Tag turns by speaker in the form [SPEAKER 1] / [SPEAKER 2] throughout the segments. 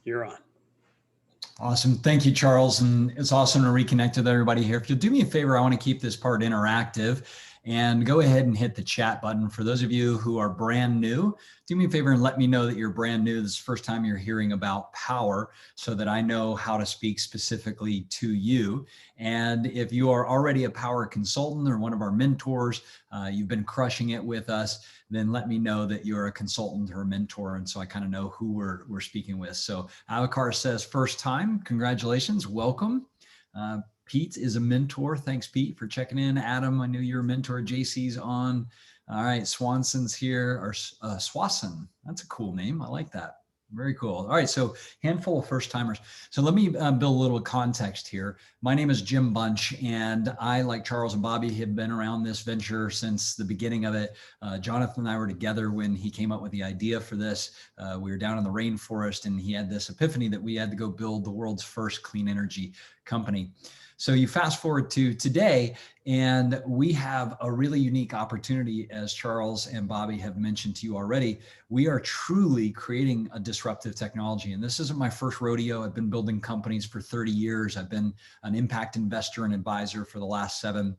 [SPEAKER 1] You're on.
[SPEAKER 2] Awesome. Thank you, Charles. And it's awesome to reconnect with everybody here. If you'll do me a favor, I want to keep this part interactive and go ahead and hit the chat button. For those of you who are brand new, do me a favor and let me know that you're brand new. This is the first time you're hearing about Powur so that I know how to speak specifically to you. And if you are already a Powur consultant or one of our mentors, you've been crushing it with us, then let me know that you're a consultant or a mentor. And so I kind of know who we're speaking with. So Avakar says, first time, congratulations, welcome. Pete is a mentor. Thanks, Pete, for checking in. Adam, I knew you're a mentor. JC's on. All right, Swanson's here, or Swanson. That's a cool name. I like that. Very cool. All right, so handful of first timers. So let me build a little context here. My name is Jim Bunch, and I, like Charles and Bobby, have been around this venture since the beginning of it. Jonathan and I were together when he came up with the idea for this. We were down in the rainforest, and he had this epiphany that we had to go build the world's first clean energy company. So you fast forward to today, and we have a really unique opportunity, as Charles and Bobby have mentioned to you already. We are truly creating a disruptive technology. And this isn't my first rodeo. I've been building companies for 30 years. I've been an impact investor and advisor for the last 7.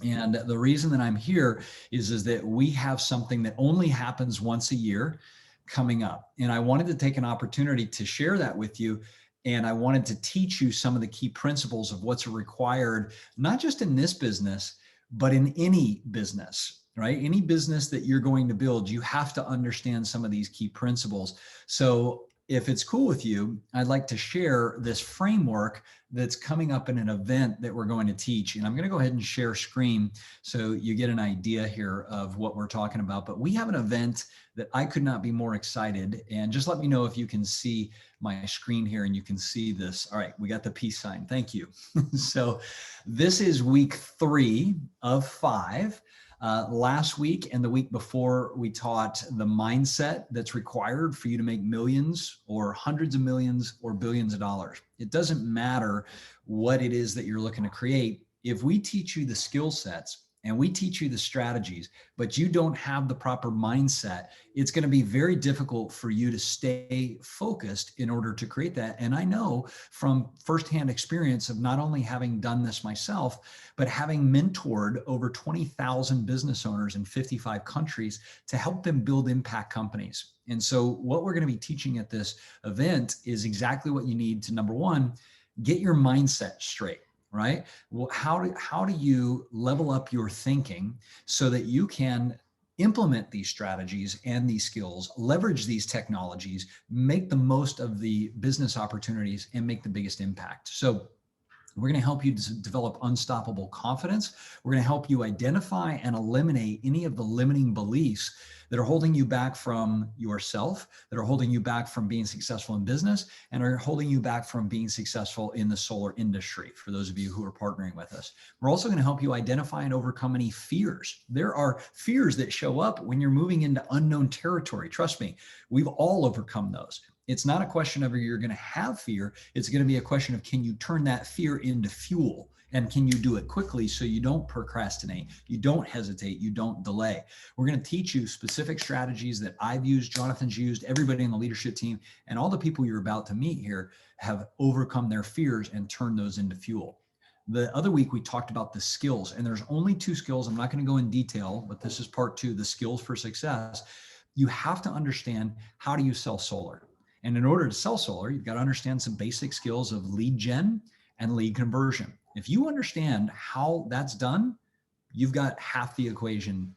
[SPEAKER 2] And the reason that I'm here is that we have something that only happens once a year coming up. And I wanted to take an opportunity to share that with you. And I wanted to teach you some of the key principles of what's required, not just in this business, but in any business, right? Any business that you're going to build, you have to understand some of these key principles. So if it's cool with you, I'd like to share this framework that's coming up in an event that we're going to teach. And I'm going to go ahead and share screen so you get an idea here of what we're talking about. But we have an event that I could not be more excited. And just let me know if you can see my screen here and you can see this. All right, we got the peace sign. Thank you. So this is week 3 of 5. Last week and the week before, we taught the mindset that's required for you to make millions or hundreds of millions or billions of dollars. It doesn't matter what it is that you're looking to create. If we teach you the skill sets and we teach you the strategies, but you don't have the proper mindset, it's going to be very difficult for you to stay focused in order to create that. And I know from firsthand experience of not only having done this myself, but having mentored over 20,000 business owners in 55 countries to help them build impact companies. And so what we're going to be teaching at this event is exactly what you need to, number one, get your mindset straight. Right? Well, how do you level up your thinking so that you can implement these strategies and these skills, leverage these technologies, make the most of the business opportunities, and make the biggest impact? So we're going to help you develop unstoppable confidence. We're going to help you identify and eliminate any of the limiting beliefs that are holding you back from yourself, that are holding you back from being successful in business, and are holding you back from being successful in the solar industry, for those of you who are partnering with us. We're also going to help you identify and overcome any fears. There are fears that show up when you're moving into unknown territory. Trust me, we've all overcome those. It's not a question of you're going to have fear. It's going to be a question of, can you turn that fear into fuel? And can you do it quickly so you don't procrastinate, you don't hesitate, you don't delay? We're going to teach you specific strategies that I've used, Jonathan's used, everybody in the leadership team, and all the people you're about to meet here have overcome their fears and turned those into fuel. The other week, we talked about the skills, and there's only 2 skills. I'm not going to go in detail, but this is part 2, the skills for success. You have to understand, how do you sell solar? And in order to sell solar, you've got to understand some basic skills of lead gen and lead conversion. If you understand how that's done, you've got half the equation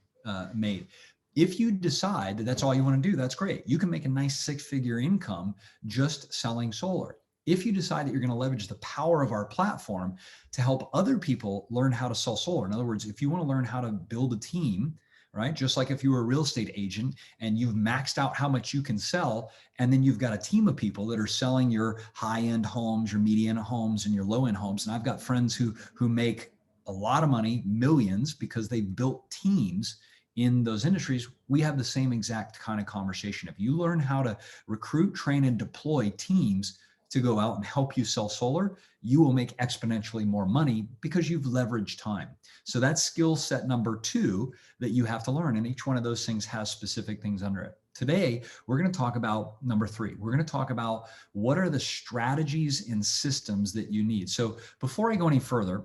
[SPEAKER 2] made. If you decide that that's all you want to do, that's great. You can make a nice 6-figure income just selling solar. If you decide that you're going to leverage the power of our platform to help other people learn how to sell solar, in other words, if you want to learn how to build a team, right? Just like if you were a real estate agent and you've maxed out how much you can sell, and then you've got a team of people that are selling your high-end homes, your median homes, and your low-end homes. And I've got friends who make a lot of money, millions, because they built teams in those industries. We have the same exact kind of conversation. If you learn how to recruit, train, and deploy teams to go out and help you sell solar, you will make exponentially more money because you've leveraged time. So that's skill set number 2 that you have to learn. And each one of those things has specific things under it. Today, we're going to talk about number 3. We're going to talk about what are the strategies and systems that you need. So before I go any further,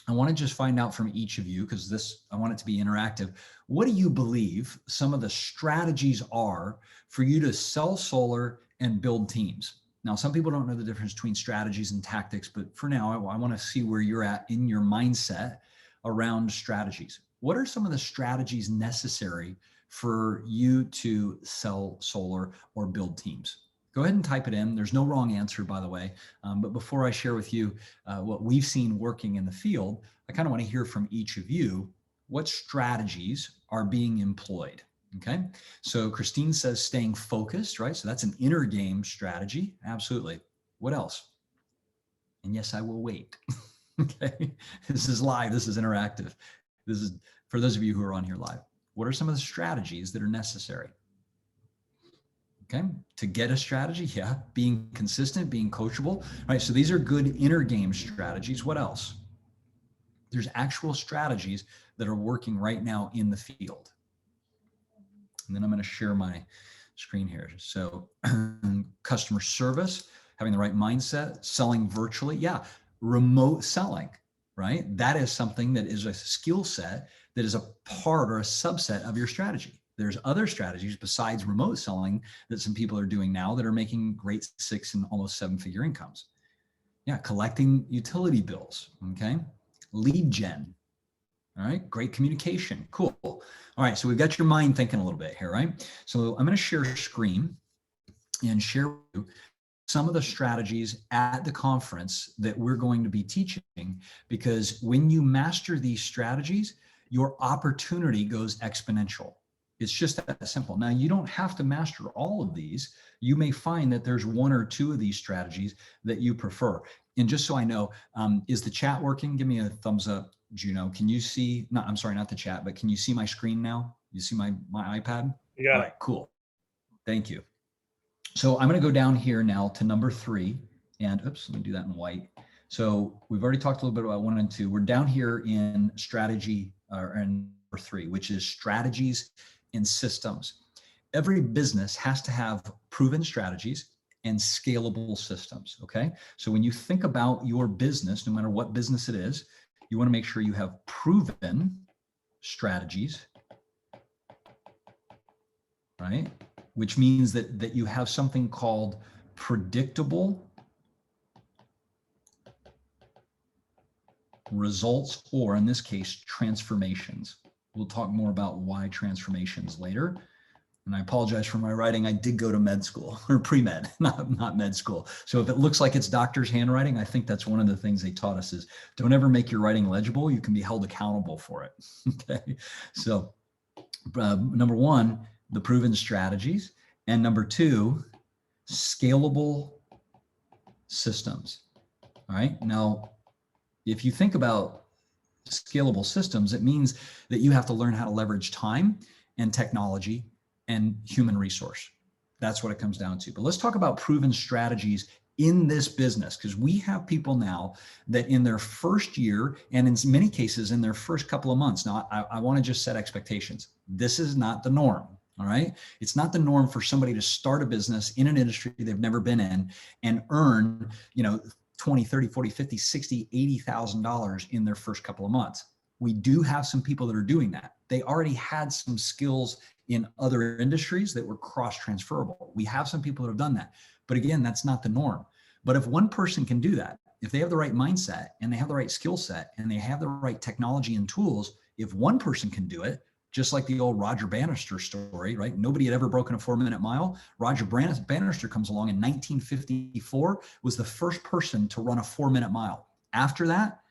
[SPEAKER 2] I want to just find out from each of you, because I want it to be interactive. What do you believe some of the strategies are for you to sell solar and build teams? Now, some people don't know the difference between strategies and tactics, but for now, I want to see where you're at in your mindset around strategies. What are some of the strategies necessary for you to sell solar or build teams? Go ahead and type it in. There's no wrong answer, by the way. But before I share with you what we've seen working in the field, I kind of want to hear from each of you what strategies are being employed. Okay. So Christine says staying focused, right? So that's an inner game strategy. Absolutely. What else? And yes, I will wait. Okay. This is live. This is interactive. This is for those of you who are on here live. What are some of the strategies that are necessary? Okay, to get a strategy, yeah, being consistent, being coachable, right? So these are good inner game strategies. What else? There's actual strategies that are working right now in the field. And then I'm going to share my screen here. So customer service, having the right mindset, selling virtually, yeah, remote selling, right? That is something that is a skill set that is a part or a subset of your strategy. There's other strategies besides remote selling that some people are doing now that are making great 6 and almost 7-figure incomes. Yeah, collecting utility bills, okay? Lead gen, all right? Great communication, cool. All right, so we've got your mind thinking a little bit here, right? So I'm gonna share screen and share with you some of the strategies at the conference that we're going to be teaching, because when you master these strategies, your opportunity goes exponential. It's just that simple. Now, you don't have to master all of these. You may find that there's 1 or 2 of these strategies that you prefer. And just so I know, is the chat working? Give me a thumbs up, Juno. Can you see, I'm sorry, not the chat, but can you see my screen now? You see my iPad?
[SPEAKER 1] Yeah.
[SPEAKER 2] All right, cool. Thank you. So I'm going to go down here now to number 3. And oops, let me do that in white. So we've already talked a little bit about 1 and 2. We're down here in strategy, and number 3, which is strategies and systems. Every business has to have proven strategies and scalable systems, okay? So when you think about your business, no matter what business it is, you want to make sure you have proven strategies, right? Which means that you have something called predictable results, or in this case, transformations. We'll talk more about why transformations later. And I apologize for my writing. I did go to med school, or pre-med, not med school. So if it looks like it's doctor's handwriting, I think that's one of the things they taught us is don't ever make your writing legible. You can be held accountable for it. Okay. So number 1, the proven strategies. And number 2, scalable systems. All right. Now, if you think about scalable systems, it means that you have to learn how to leverage time and technology and human resource. That's what it comes down to. But let's talk about proven strategies in this business, because we have people now that in their first year, and in many cases in their first couple of months. Now, I want to just set expectations. This is not the norm. All right. It's not the norm for somebody to start a business in an industry they've never been in and earn, $20, $30, $40, $50, $60, $80,000 in their first couple of months. We do have some people that are doing that. They already had some skills in other industries that were cross-transferable. We have some people that have done that. But again, that's not the norm. But if one person can do that, if they have the right mindset and they have the right skill set and they have the right technology and tools, if one person can do it, just like the old Roger Bannister story, right? Nobody had ever broken a 4-minute mile. Roger Bannister comes along in 1954, was the first person to run a 4-minute mile. After that,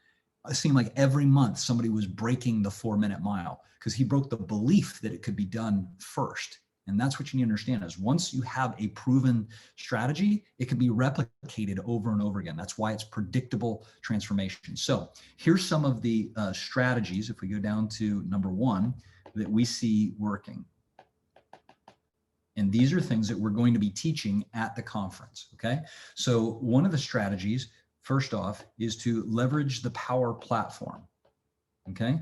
[SPEAKER 2] it seemed like every month somebody was breaking the 4-minute mile because he broke the belief that it could be done first. And that's what you need to understand is once you have a proven strategy, it can be replicated over and over again. That's why it's predictable transformation. So here's some of the strategies. If we go down to number 1, that we see working. And these are things that we're going to be teaching at the conference, okay? So one of the strategies, first off, is to leverage the Powur platform, okay?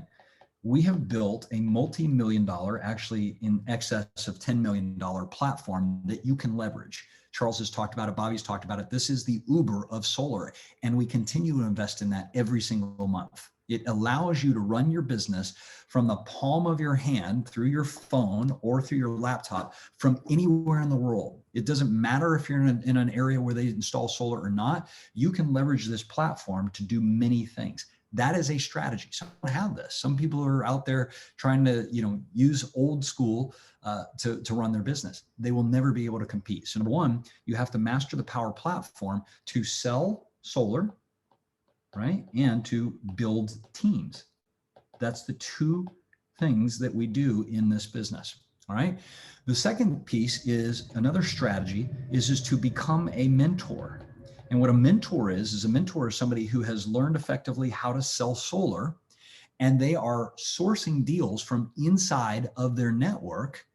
[SPEAKER 2] we have built a multi-million dollar, actually in excess of $10 million platform that you can leverage. Charles has talked about it. Bobby's talked about it. This is the Uber of solar, and we continue to invest in that every single month. It allows you to run your business from the palm of your hand, through your phone or through your laptop, from anywhere in the world. It doesn't matter if you're in an area where they install solar or not. You can leverage this platform to do many things. That is a strategy. Some don't have this. Some people are out there trying to, use old school to run their business. They will never be able to compete. So number one, you have to master the Powur platform to sell solar, right? And to build teams. That's the two things that we do in this business. All right. The second piece is another strategy is to become a mentor. And what a mentor is a mentor is somebody who has learned effectively how to sell solar, and they are sourcing deals from inside of their network,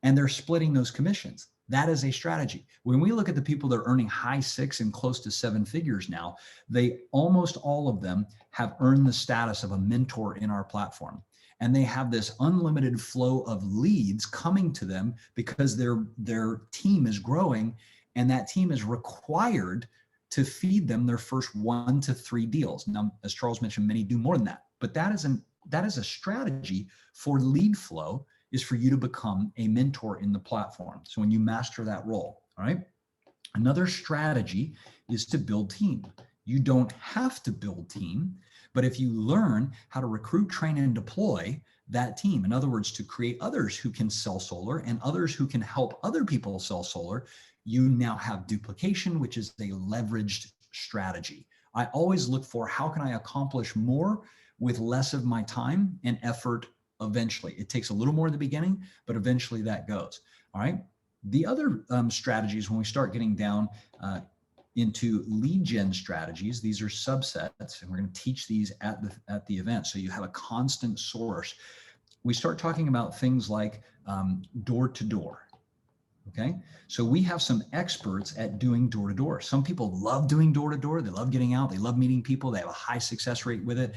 [SPEAKER 2] and they're splitting those commissions. That is a strategy. When we look at the people that are earning high six and close to seven figures now, they almost all of them have earned the status of a mentor in our platform. And they have this unlimited flow of leads coming to them because their team is growing, and that team is required to feed them their first 1 to 3 deals. Now, as Charles mentioned, many do more than that, but that is a strategy for lead flow, is for you to become a mentor in the platform. So when you master that role, all right? Another strategy is to build team. You don't have to build team, but if you learn how to recruit, train, and deploy that team, in other words, to create others who can sell solar and others who can help other people sell solar, you now have duplication, which is a leveraged strategy. I always look for how can I accomplish more with less of my time and effort eventually. It takes a little more in the beginning, but eventually that goes. All right. The other strategies, when we start getting down into lead gen strategies, these are subsets, and we're going to teach these at the event. So you have a constant source. We start talking about things like door to door. Okay, so we have some experts at doing door to door. Some people love doing door to door. They love getting out. They love meeting people. They have a high success rate with it.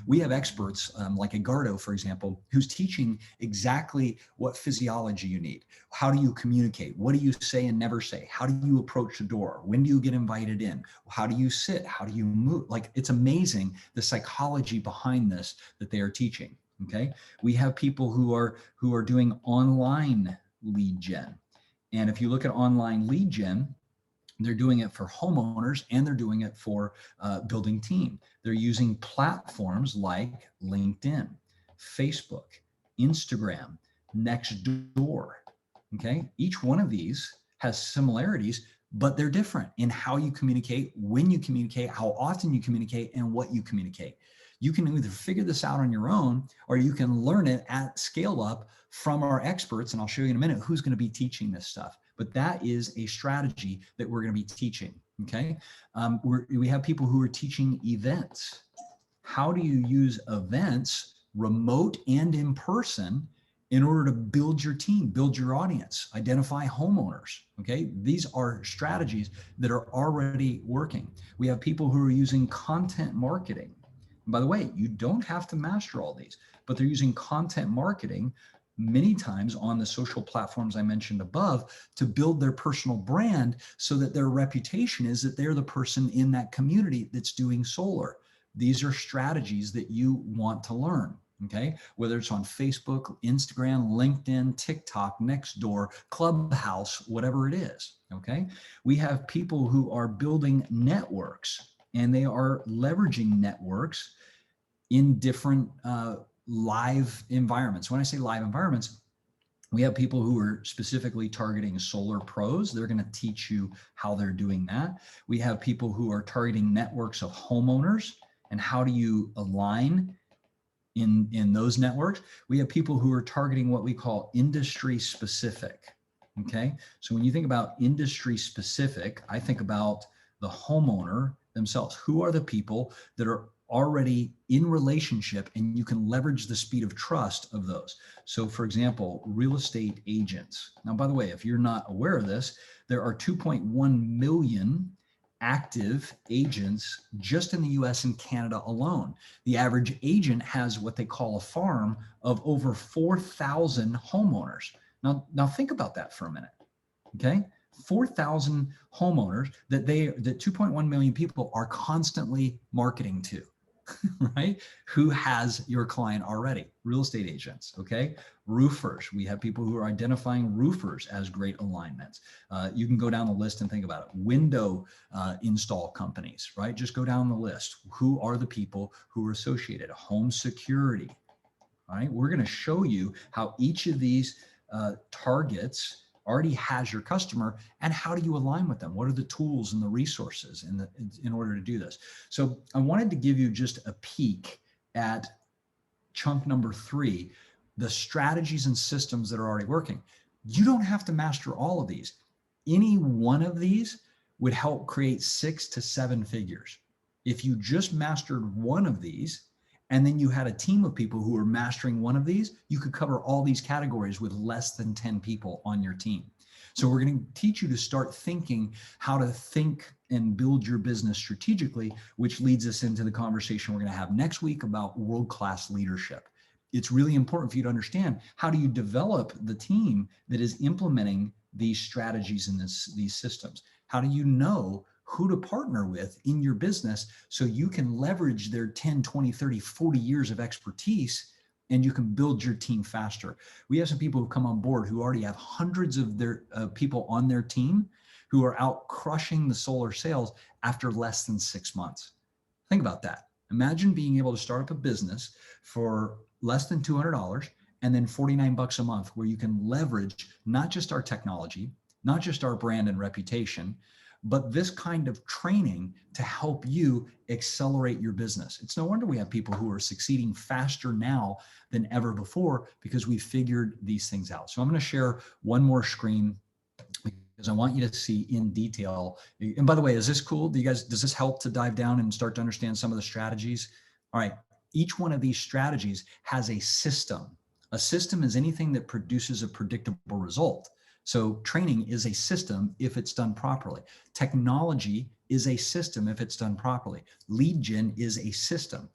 [SPEAKER 2] We have experts like 𝘠𝗪𝘅, for example, who's teaching exactly what physiology you need. How do you communicate? What do you say and never say? How do you approach the door? When do you get invited in? How do you sit? How do you move? Like, it's amazing the psychology behind this that they are teaching. Okay, we have people who are doing online lead gen. And if you look at online lead gen, they're doing it for homeowners and they're doing it for building team. They're using platforms like LinkedIn, Facebook, Instagram, Nextdoor. Okay, each one of these has similarities, but they're different in how you communicate, when you communicate, how often you communicate, and what you communicate. You can either figure this out on your own, or you can learn it at scale up from our experts. And I'll show you in a minute who's going to be teaching this stuff. But that is a strategy that we're going to be teaching. Okay. We have people who are teaching events. How do you use events, remote and in person, in order to build your team, build your audience, identify homeowners? Okay. These are strategies that are already working. We have people who are using content marketing. And by the way, you don't have to master all these, but they're using content marketing many times on the social platforms I mentioned above to build their personal brand, so that their reputation is that they're the person in that community that's doing solar. These are strategies that you want to learn. Okay, whether it's on Facebook, Instagram, LinkedIn, TikTok, Nextdoor, Clubhouse, whatever it is. Okay, we have people who are building networks, and they are leveraging networks in different live environments. When I say live environments, we have people who are specifically targeting solar pros. They're going to teach you how they're doing that. We have people who are targeting networks of homeowners and how do you align in those networks. We have people who are targeting what we call industry specific. Okay, so when you think about industry specific, I think about the homeowner themselves. Who are the people that are already in relationship, and you can leverage the speed of trust of those? So for example, real estate agents. Now, by the way, if you're not aware of this, there are 2.1 million active agents just in the US and Canada alone. The average agent has what they call a farm of over 4,000 homeowners. Now think about that for a minute, okay? 4,000 homeowners that 2.1 million people are constantly marketing to, right? Who has your client already? Real estate agents, okay? Roofers. We have people who are identifying roofers as great alignments. You can go down the list and think about it. Window install companies, right? Just go down the list. Who are the people who are associated? Home security, right? We're going to show you how each of these targets already has your customer, and how do you align with them? What are the tools and the resources in order to do this? So I wanted to give you just a peek at chunk number 3, the strategies and systems that are already working. You don't have to master all of these. Any one of these would help create 6 to 7 figures. If you just mastered one of these, and then you had a team of people who were mastering one of these, you could cover all these categories with less than 10 people on your team. So we're going to teach you to start thinking how to think and build your business strategically, which leads us into the conversation we're going to have next week about world-class leadership. It's really important for you to understand, how do you develop the team that is implementing these strategies and these systems? How do you know who to partner with in your business so you can leverage their 10, 20, 30, 40 years of expertise, and you can build your team faster? We have some people who come on board who already have hundreds of their people on their team who are out crushing the solar sales after less than 6 months. Think about that. Imagine being able to start up a business for less than $200 and then 49 bucks a month, where you can leverage not just our technology, not just our brand and reputation, but this kind of training to help you accelerate your business. It's no wonder we have people who are succeeding faster now than ever before, because we figured these things out. So I'm going to share one more screen because I want you to see in detail. And by the way, is this cool? Does this help to dive down and start to understand some of the strategies? All right. Each one of these strategies has a system. A system is anything that produces a predictable result. So training is a system if it's done properly. Technology is a system if it's done properly. Lead gen is a system.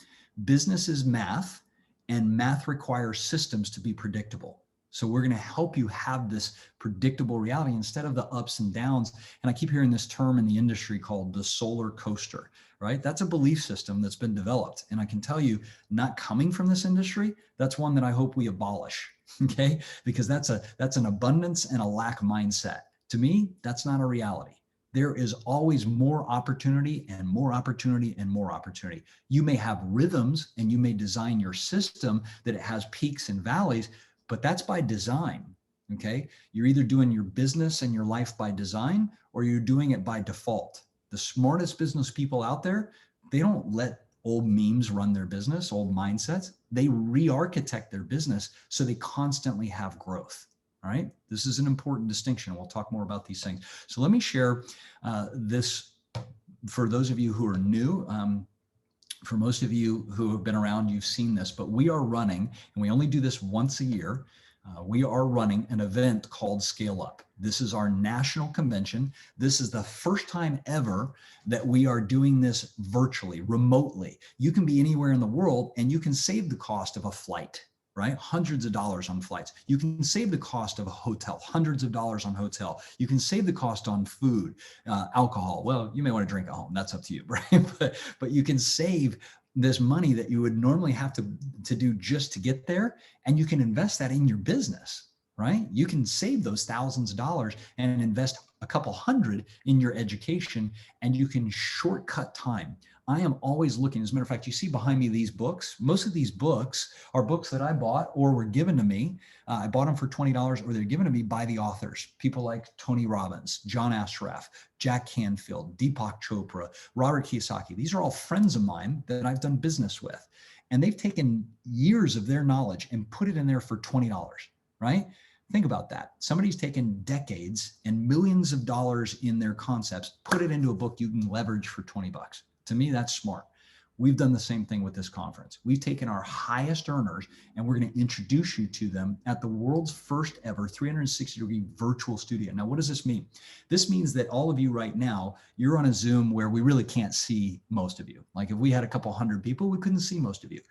[SPEAKER 2] Business is math, and math requires systems to be predictable. So we're going to help you have this predictable reality instead of the ups and downs. And I keep hearing this term in the industry called the solar coaster, right? That's a belief system that's been developed. And I can tell you, not coming from this industry, that's one that I hope we abolish. Okay, because that's an abundance and a lack mindset. To me, that's not a reality. There is always more opportunity and more opportunity and more opportunity. You may have rhythms and you may design your system that it has peaks and valleys, but that's by design. Okay, you're either doing your business and your life by design, or you're doing it by default. The smartest business people out there, they don't let old memes run their business, old mindsets. They re-architect their business so they constantly have growth. All right. This is an important distinction. We'll talk more about these things. So let me share this for those of you who are new. For most of you who have been around, you've seen this, but we are running, and we only do this once a year. We are running an event called Scale Up. This is our national convention. This is the first time ever that we are doing this virtually, remotely. You can be anywhere in the world and you can save the cost of a flight, right? Hundreds of dollars on flights. You can save the cost of a hotel, hundreds of dollars on hotel. You can save the cost on food, alcohol. Well, you may want to drink at home. That's up to you, right? But you can save this money that you would normally have to do just to get there, and you can invest that in your business, right? You can save those thousands of dollars and invest a couple hundred in your education, and you can shortcut time. I am always looking. As a matter of fact, you see behind me these books. Most of these books are books that I bought or were given to me. I bought them for $20, or they're given to me by the authors. People like Tony Robbins, John Assaraf, Jack Canfield, Deepak Chopra, Robert Kiyosaki. These are all friends of mine that I've done business with. And they've taken years of their knowledge and put it in there for $20, right? Think about that. Somebody's taken decades and millions of dollars in their concepts, put it into a book you can leverage for $20. To me, that's smart. We've done the same thing with this conference. We've taken our highest earners and we're going to introduce you to them at the world's first ever 360-degree virtual studio. Now, what does this mean? This means that all of you right now, you're on a Zoom where we really can't see most of you. Like if we had a couple hundred people, we couldn't see most of you.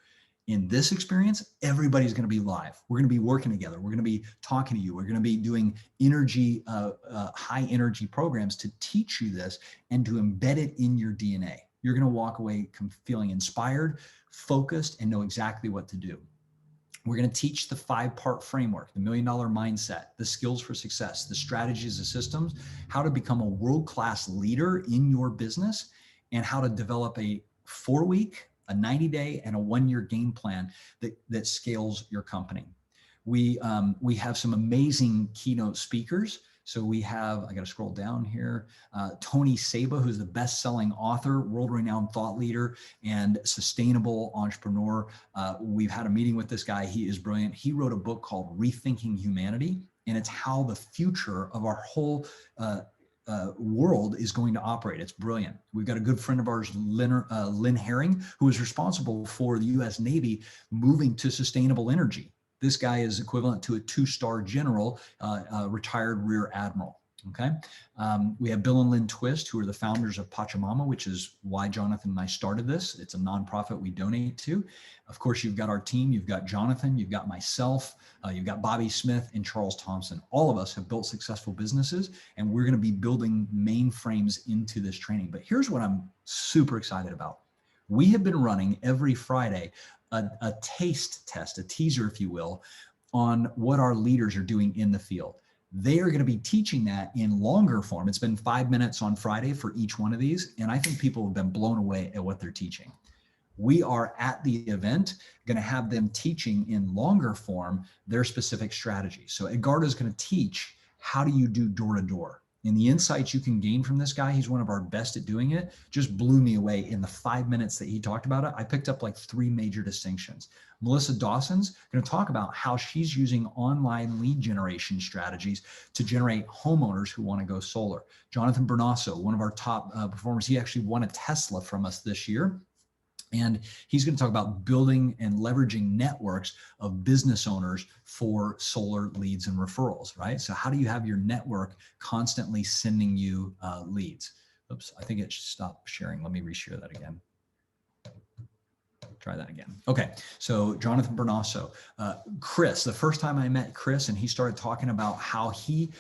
[SPEAKER 2] In this experience, everybody's going to be live. We're going to be working together. We're going to be talking to you. We're going to be doing energy, high energy programs to teach you this and to embed it in your DNA. You're going to walk away feeling inspired, focused, and know exactly what to do. We're going to teach the 5-part framework, the $1 million mindset, the skills for success, the strategies and systems, how to become a world-class leader in your business, and how to develop a 4-week, a 90-day, and a 1-year game plan that scales your company. We have some amazing keynote speakers. So we have, I got to scroll down here, 𝗏𝘠𝘙𝘈𝘆, who's the best-selling author, world-renowned thought leader, and sustainable entrepreneur. We've had a meeting with this guy. He is brilliant. He wrote a book called Rethinking Humanity, and it's how the future of our whole world is going to operate. It's brilliant. We've got a good friend of ours, Lynn Herring, who is responsible for the U.S. Navy moving to sustainable energy. This guy is equivalent to a 2-star general, retired rear admiral. Okay. We have Bill and Lynn Twist, who are the founders of Pachamama, which is why Jonathan and I started this. It's a nonprofit we donate to. Of course, you've got our team. You've got Jonathan, you've got myself, you've got Bobby Smith and Charles Thompson. All of us have built successful businesses, and we're going to be building mainframes into this training. But here's what I'm super excited about. We have been running every Friday a taste test, a teaser, if you will, on what our leaders are doing in the field. They are going to be teaching that in longer form. It's been 5 minutes on Friday for each one of these, and I think people have been blown away at what they're teaching. We are at the event going to have them teaching in longer form their specific strategies. So Edgardo is going to teach how do you do door-to-door. And the insights you can gain from this guy, he's one of our best at doing it, just blew me away in the 5 minutes that he talked about it. I picked up like 3 major distinctions. Melissa Dawson's going to talk about how she's using online lead generation strategies to generate homeowners who want to go solar. Jonathan Bernasso, one of our top performers, he actually won a Tesla from us this year. And he's going to talk about building and leveraging networks of business owners for solar leads and referrals, right? So how do you have your network constantly sending you leads? Oops, I think it should stop sharing. Let me reshare that again. Try that again. Okay, so Jonathan Bernasso. Chris, the first time I met Chris and he started talking about how he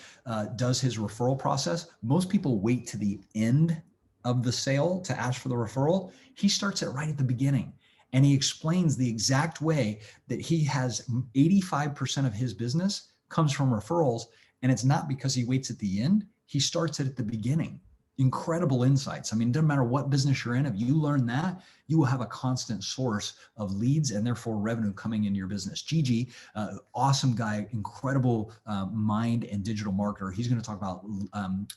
[SPEAKER 2] does his referral process, most people wait to the end of the sale to ask for the referral. He starts it right at the beginning, and he explains the exact way that he has 85% of his business comes from referrals, and it's not because he waits at the end. He starts it at the beginning. Incredible insights. I mean, it doesn't matter what business you're in. If you learn that, you will have a constant source of leads and therefore revenue coming into your business. Gigi, awesome guy, incredible mind and digital marketer. He's going to talk about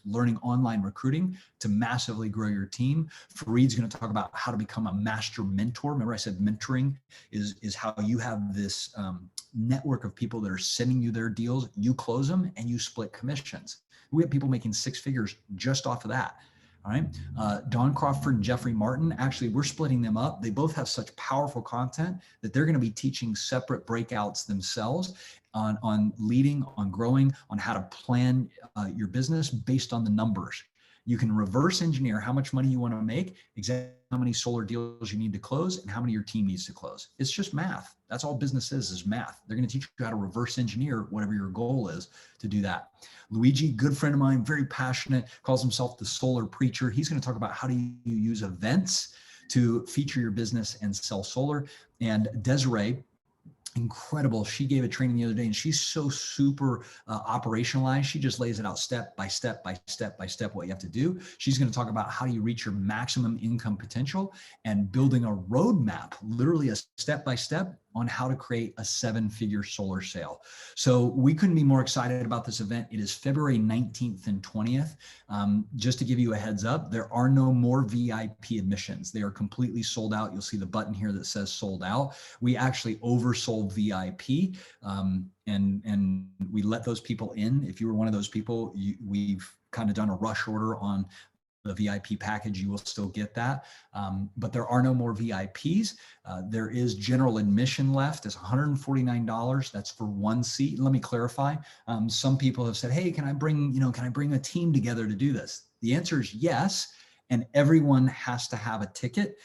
[SPEAKER 2] learning online recruiting to massively grow your team. Fareed's going to talk about how to become a master mentor. Remember I said mentoring is how you have this network of people that are sending you their deals. You close them and you split commissions. We have people making 6 figures just off of that. All right. Don Crawford and Jeffrey Martin, actually, we're splitting them up. They both have such powerful content that they're going to be teaching separate breakouts themselves on leading, on growing, on how to plan your business based on the numbers. You can reverse engineer how much money you want to make, exactly how many solar deals you need to close, and how many your team needs to close. It's just math. That's all business is math. They're going to teach you how to reverse engineer whatever your goal is to do that. Luigi, good friend of mine, very passionate, calls himself the solar preacher. He's going to talk about how do you use events to feature your business and sell solar. And Desiree, incredible. She gave a training the other day and she's so super operationalized. She just lays it out step by step by step by step what you have to do. She's going to talk about how you reach your maximum income potential and building a roadmap, literally a step by step on how to create a 7-figure solar sale. So we couldn't be more excited about this event. It is February 19th and 20th. Just to give you a heads up, there are no more VIP admissions. They are completely sold out. You'll see the button here that says sold out. We actually oversold VIP and we let those people in. If you were one of those people, we've kind of done a rush order on the VIP package, you will still get that. But there are no more VIPs. There is general admission left. It's $149. That's for one seat. And let me clarify. Some people have said, hey, can I bring a team together to do this? The answer is yes. And everyone has to have a ticket.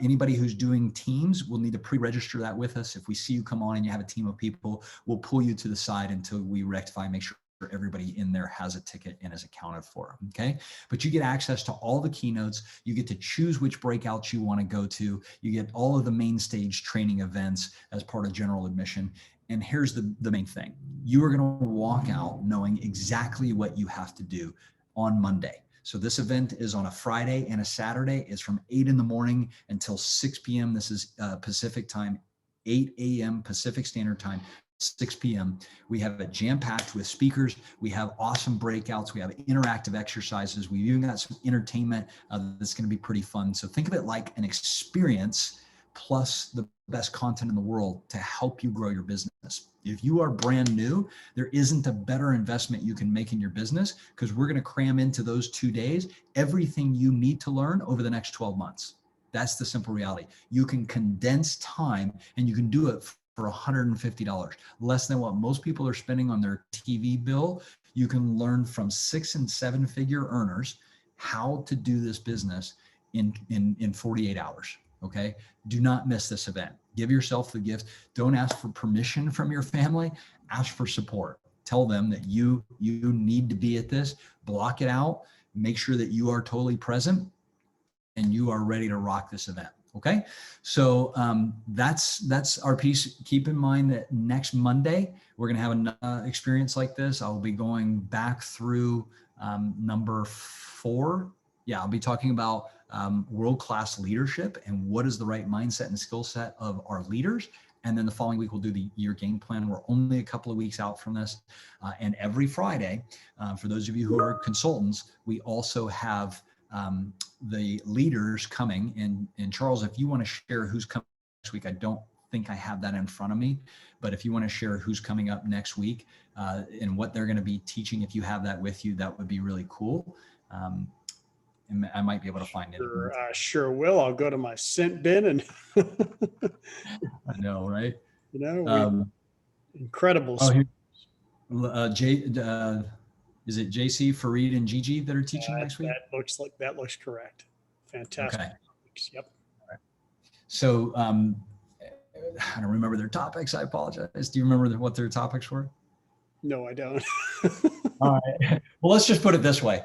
[SPEAKER 2] Anybody who's doing teams will need to pre-register that with us. If we see you come on and you have a team of people, we'll pull you to the side until we rectify, make sure everybody in there has a ticket and is accounted for. Okay. But you get access to all the keynotes. You get to choose which breakouts you want to go to. You get all of the main stage training events as part of general admission. And here's the main thing. You are going to walk out knowing exactly what you have to do on Monday. So this event is on a Friday and a Saturday. It's from 8 in the morning until 6 p.m. This is Pacific time, 8 a.m. Pacific Standard Time, 6 p.m. We have it jam-packed with speakers. We have awesome breakouts. We have interactive exercises. We've even got some entertainment that's going to be pretty fun. So think of it like an experience plus the best content in the world to help you grow your business. If you are brand new, there isn't a better investment you can make in your business, because we're going to cram into those 2 days everything you need to learn over the next 12 months. That's the simple reality. You can condense time and you can do it for $150, less than what most people are spending on their TV bill. You can learn from 6- and 7-figure earners how to do this business in 48 hours. Okay. Do not miss this event. Give yourself the gift. Don't ask for permission from your family. Ask for support. Tell them that you need to be at this. Block it out. Make sure that you are totally present and you are ready to rock this event. Okay. So that's our piece. Keep in mind that next Monday, we're going to have an experience like this. I'll be going back through number 4. Yeah, I'll be talking about world-class leadership and what is the right mindset and skill set of our leaders. And then the following week, we'll do the year game plan. We're only a couple of weeks out from this. And every Friday, for those of you who are consultants, we also have the leaders coming. And Charles, if you want to share who's coming next week, I don't think I have that in front of me, but if you want to share who's coming up next week and what they're going to be teaching, if you have that with you, that would be really cool. And I might be able to find it.
[SPEAKER 1] Sure will. I'll go to my scent bin and
[SPEAKER 2] I know, right?
[SPEAKER 1] You know, incredible.
[SPEAKER 2] Oh, here, is it JC, Fareed, and Gigi that are teaching next week?
[SPEAKER 1] That looks correct. Fantastic.
[SPEAKER 2] Okay.
[SPEAKER 1] Yep.
[SPEAKER 2] All right. So I don't remember their topics. I apologize. Do you remember what their topics were?
[SPEAKER 1] No, I don't.
[SPEAKER 2] All right. Well, let's just put it this way.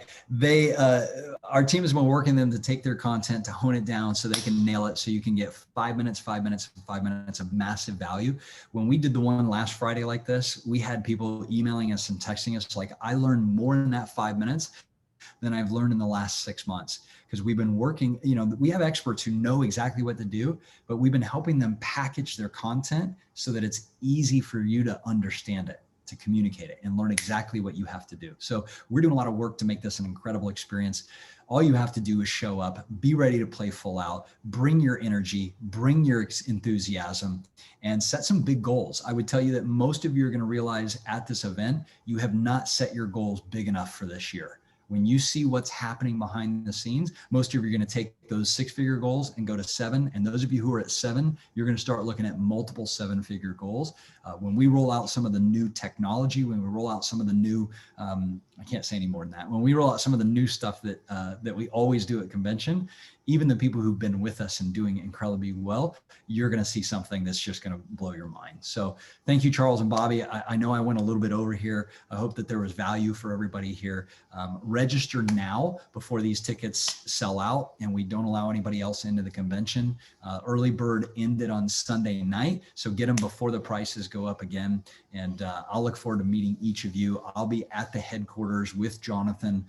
[SPEAKER 2] Our team has been working them to take their content, to hone it down so they can nail it. So you can get 5 minutes, 5 minutes, 5 minutes of massive value. When we did the one last Friday like this, we had people emailing us and texting us like, I learned more in that 5 minutes than I've learned in the last 6 months. Because we've been working, we have experts who know exactly what to do, but we've been helping them package their content so that it's easy for you to understand it, to communicate it, and learn exactly what you have to do. So we're doing a lot of work to make this an incredible experience. All you have to do is show up, be ready to play full out, bring your energy, bring your enthusiasm, and set some big goals. I would tell you that most of you are going to realize at this event, you have not set your goals big enough for this year. When you see what's happening behind the scenes, most of you are going to take those 6-figure goals and go to 7. And those of you who are at 7, you're going to start looking at multiple 7-figure goals. When we roll out some of the new technology, when we roll out some of the new, I can't say any more than that. When we roll out some of the new stuff that we always do at convention, even the people who've been with us and doing incredibly well, you're going to see something that's just going to blow your mind. So thank you, Charles and Bobby. I know I went a little bit over here. I hope that there was value for everybody here. Register now before these tickets sell out and we don't allow anybody else into the convention. Early bird ended on Sunday night, so get them before the prices go up again. And I'll look forward to meeting each of you. I'll be at the headquarters with Jonathan,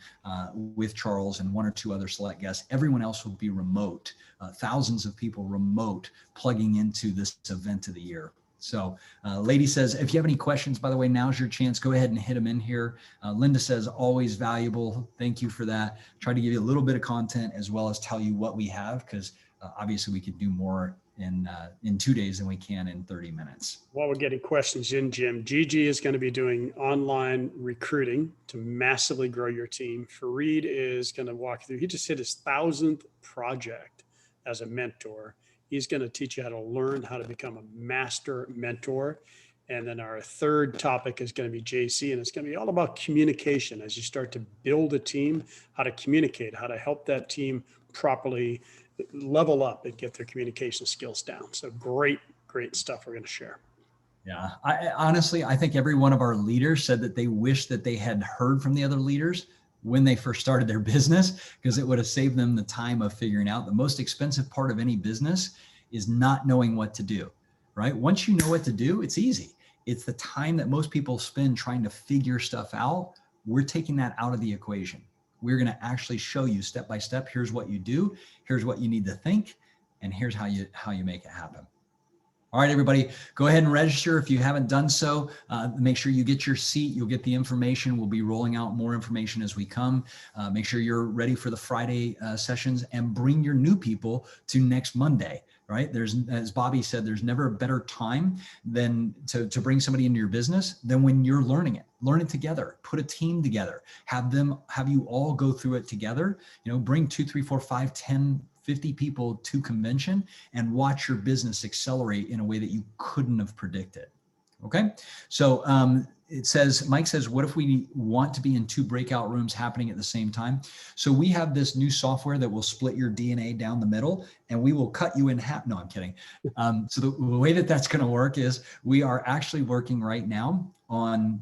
[SPEAKER 2] with Charles, and 1 or 2 other select guests. Everyone else will be remote, thousands of people remote, plugging into this event of the year. So Lady says, if you have any questions, by the way, now's your chance. Go ahead and hit them in here. Linda says, always valuable. Thank you for that. Try to give you a little bit of content as well as tell you what we have, because obviously we could do more in 2 days than we can in 30 minutes.
[SPEAKER 1] While we're getting questions in, Jim, Gigi is going to be doing online recruiting to massively grow your team. Fareed is going to walk through, he just hit his 1,000th project as a mentor. He's going to teach you how to learn how to become a master mentor. And then our third topic is going to be JC, and it's going to be all about communication as you start to build a team, how to communicate, how to help that team properly level up and get their communication skills down. So great stuff we're going to share.
[SPEAKER 2] Yeah, honestly, I think every one of our leaders said that they wish that they had heard from the other leaders when they first started their business, because it would have saved them the time of figuring out. The most expensive part of any business is not knowing what to do, right? Once you know what to do, it's easy. It's the time that most people spend trying to figure stuff out. We're taking that out of the equation. We're going to actually show you step by step. Here's what you do. Here's what you need to think. And here's how you make it happen. All right, everybody, go ahead and register if you haven't done so. Make sure you get your seat. You'll get the information. We'll be rolling out more information as we come. Make sure you're ready for the Friday sessions, and bring your new people to next Monday. Right? As Bobby said, there's never a better time than to bring somebody into your business than when you're learning it. Learn it together, put a team together, have you all go through it together, bring 2, 3, 4, 5, 10, 50 people to convention and watch your business accelerate in a way that you couldn't have predicted. Okay. So, Mike says, what if we want to be in 2 breakout rooms happening at the same time? So we have this new software that will split your DNA down the middle, and we will cut you in half. No, I'm kidding. So the way that's going to work is we are actually working right now on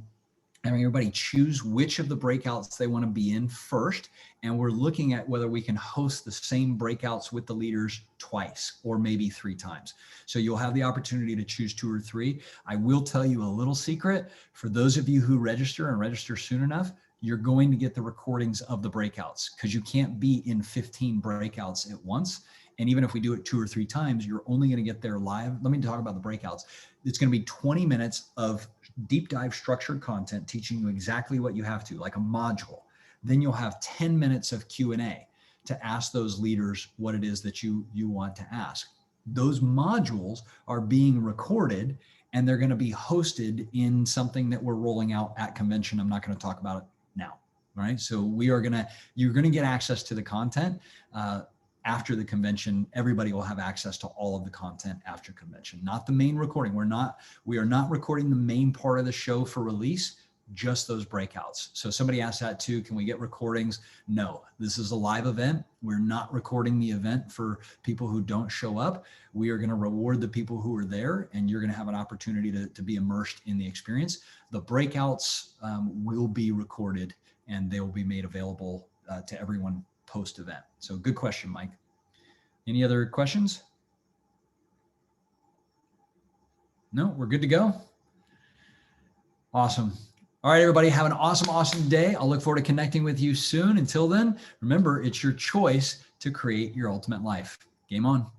[SPEAKER 2] having everybody choose which of the breakouts they want to be in first. And we're looking at whether we can host the same breakouts with the leaders twice or maybe 3 times. So you'll have the opportunity to choose 2 or 3. I will tell you a little secret. For those of you who register and register soon enough, you're going to get the recordings of the breakouts, because you can't be in 15 breakouts at once. And even if we do it 2 or 3 times, you're only going to get there live. Let me talk about the breakouts. It's going to be 20 minutes of deep dive structured content, teaching you exactly what you have to, like a module. Then you'll have 10 minutes of Q&A to ask those leaders what it is that you want to ask. Those modules are being recorded, and they're going to be hosted in something that we're rolling out at convention. I'm not going to talk about it now. All right. So you're going to get access to the content after the convention. Everybody will have access to all of the content after convention, not the main recording. We are not recording the main part of the show for release, just those breakouts. So somebody asked that too, can we get recordings? No, this is a live event. We're not recording the event for people who don't show up. We are going to reward the people who are there, and you're going to have an opportunity to be immersed in the experience. The breakouts will be recorded, and they will be made available to everyone post-event. So good question, Mike. Any other questions? No, we're good to go. Awesome. All right, everybody, have an awesome day. I'll look forward to connecting with you soon. Until then, remember, it's your choice to create your ultimate life. Game on.